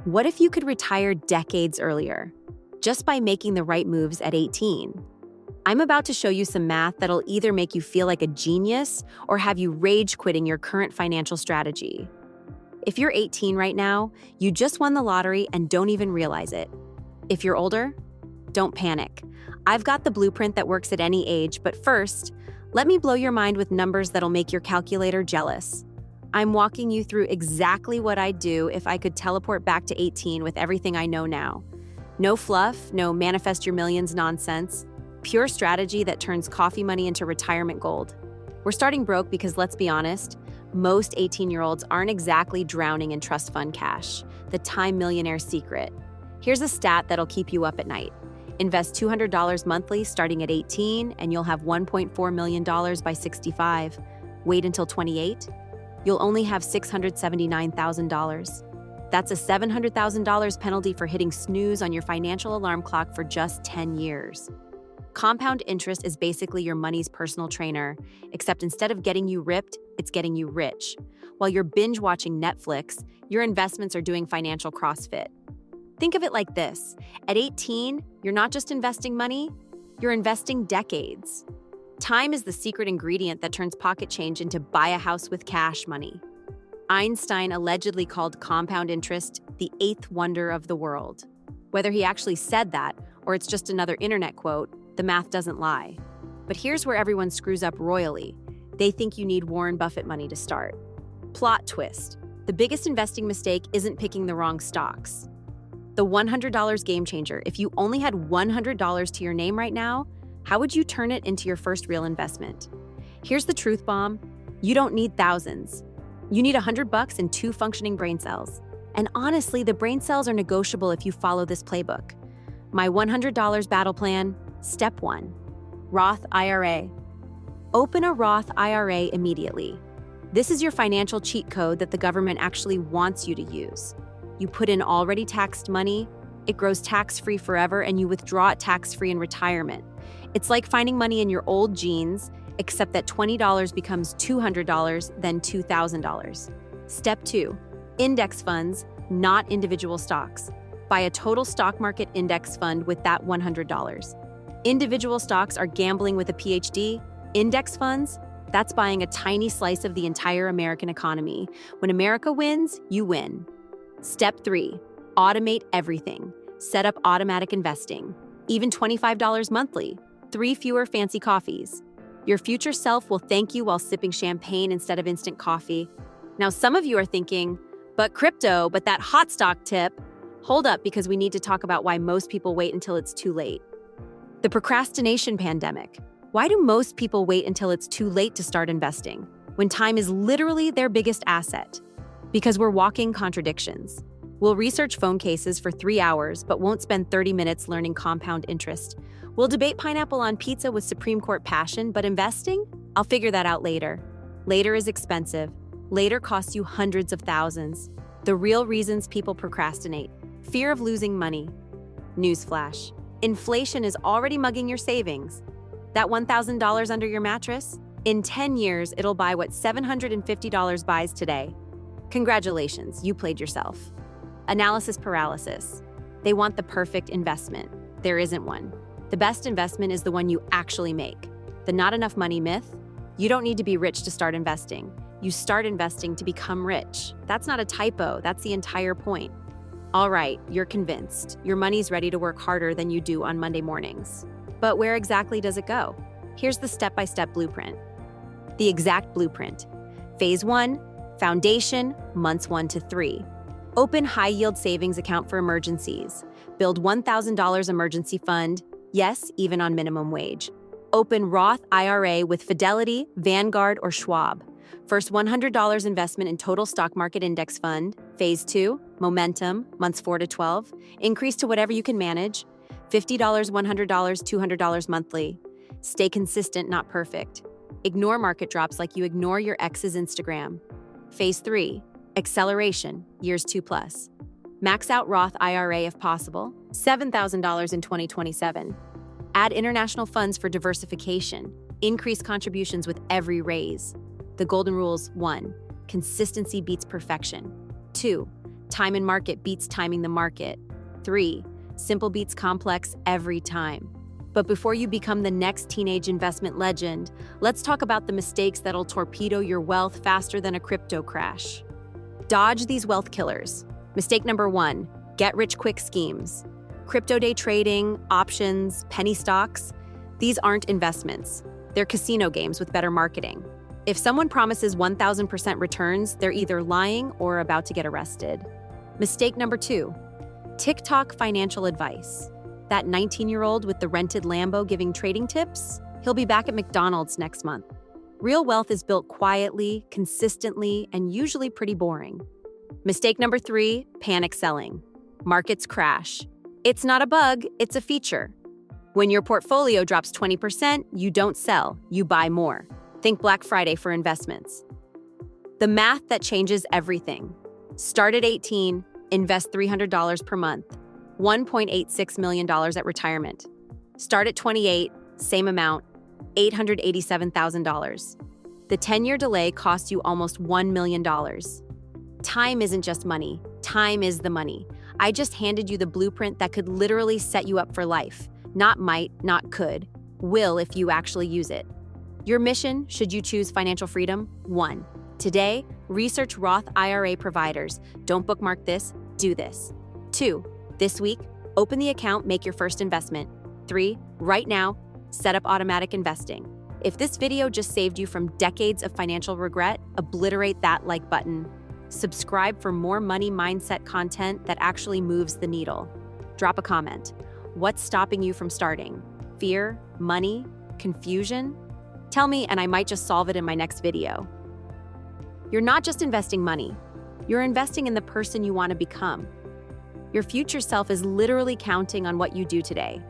What if you could retire decades earlier, just by making the right moves at 18? I'm about to show you some math that'll either make you feel like a genius or have you rage quitting your current financial strategy. If you're 18 right now, you just won the lottery and don't even realize it. If you're older, don't panic. I've got the blueprint that works at any age, but first, let me blow your mind with numbers that'll make your calculator jealous. I'm walking you through exactly what I'd do if I could teleport back to 18 with everything I know now. No fluff, no manifest your millions nonsense. Pure strategy that turns coffee money into retirement gold. We're starting broke because, let's be honest, most 18-year-olds aren't exactly drowning in trust fund cash, the time millionaire secret. Here's a stat that'll keep you up at night. Invest $200 monthly starting at 18 and you'll have $1.4 million by 65. Wait until 28? You'll only have $679,000. That's a $700,000 penalty for hitting snooze on your financial alarm clock for just 10 years. Compound interest is basically your money's personal trainer, except instead of getting you ripped, it's getting you rich. While you're binge watching Netflix, your investments are doing financial CrossFit. Think of it like this. At 18, you're not just investing money, you're investing decades. Time is the secret ingredient that turns pocket change into buy a house with cash money. Einstein allegedly called compound interest the eighth wonder of the world. Whether he actually said that, or it's just another internet quote, the math doesn't lie. But here's where everyone screws up royally. They think you need Warren Buffett money to start. Plot twist. The biggest investing mistake isn't picking the wrong stocks. The $100 game changer. If you only had $100 to your name right now, how would you turn it into your first real investment? Here's the truth bomb. You don't need thousands. You need $100 and 2 functioning brain cells. And honestly, the brain cells are negotiable if you follow this playbook. My $100 battle plan, step 1, Roth IRA. Open a Roth IRA immediately. This is your financial cheat code that the government actually wants you to use. You put in already taxed money, it grows tax-free forever, and you withdraw it tax-free in retirement. It's like finding money in your old jeans, except that $20 becomes $200, then $2,000. Step 2, index funds, not individual stocks. Buy a total stock market index fund with that $100. Individual stocks are gambling with a PhD. Index funds, that's buying a tiny slice of the entire American economy. When America wins, you win. Step 3, automate everything. Set up automatic investing. Even $25 monthly. 3 fewer fancy coffees. Your future self will thank you while sipping champagne instead of instant coffee. Now, some of you are thinking, but that hot stock tip. Hold up, because we need to talk about why most people wait until it's too late. The procrastination pandemic. Why do most people wait until it's too late to start investing, when time is literally their biggest asset? Because we're walking contradictions. We'll research phone cases for 3 hours, but won't spend 30 minutes learning compound interest. We'll debate pineapple on pizza with Supreme Court passion, but investing? I'll figure that out later. Later is expensive. Later costs you hundreds of thousands. The real reasons people procrastinate. Fear of losing money. Newsflash. Inflation is already mugging your savings. That $1,000 under your mattress? In 10 years, it'll buy what $750 buys today. Congratulations, you played yourself. Analysis paralysis. They want the perfect investment. There isn't one. The best investment is the one you actually make. The not enough money myth. You don't need to be rich to start investing. You start investing to become rich. That's not a typo, that's the entire point. All right, you're convinced. Your money's ready to work harder than you do on Monday mornings. But where exactly does it go? Here's the step-by-step blueprint. The exact blueprint. Phase 1, foundation, months 1 to 3. Open high-yield savings account for emergencies. Build $1,000 emergency fund, yes, even on minimum wage. Open Roth IRA with Fidelity, Vanguard, or Schwab. First $100 investment in total stock market index fund. Phase 2, momentum, months 4 to 12. Increase to whatever you can manage. $50, $100, $200 monthly. Stay consistent, not perfect. Ignore market drops like you ignore your ex's Instagram. Phase 3, acceleration, years 2+. Max out Roth IRA if possible, $7,000 in 2027. Add international funds for diversification. Increase contributions with every raise. The golden rules: 1, consistency beats perfection. 2, Time in market beats timing the market. 3. Simple beats complex every time. But before you become the next teenage investment legend, let's talk about the mistakes that'll torpedo your wealth faster than a crypto crash. Dodge these wealth killers. Mistake number 1, get-rich-quick schemes. Crypto day trading, options, penny stocks, these aren't investments. They're casino games with better marketing. If someone promises 1,000% returns, they're either lying or about to get arrested. Mistake number 2, TikTok financial advice. That 19-year-old with the rented Lambo giving trading tips? He'll be back at McDonald's next month. Real wealth is built quietly, consistently, and usually pretty boring. Mistake number 3, panic selling. Markets crash. It's not a bug, it's a feature. When your portfolio drops 20%, you don't sell, you buy more. Think Black Friday for investments. The math that changes everything. Start at 18, invest $300 per month, $1.86 million at retirement. Start at 28, same amount, $887,000. The 10-year delay costs you almost $1 million. Time isn't just money, time is the money. I just handed you the blueprint that could literally set you up for life. Not might, not could. Will if you actually use it. Your mission, should you choose financial freedom? 1. Today, research Roth IRA providers. Don't bookmark this, do this. 2. This week, open the account, make your first investment. 3. Right now, set up automatic investing. If this video just saved you from decades of financial regret, obliterate that like button. Subscribe for more money mindset content that actually moves the needle. Drop a comment. What's stopping you from starting? Fear? Money? Confusion? Tell me and I might just solve it in my next video. You're not just investing money. You're investing in the person you want to become. Your future self is literally counting on what you do today.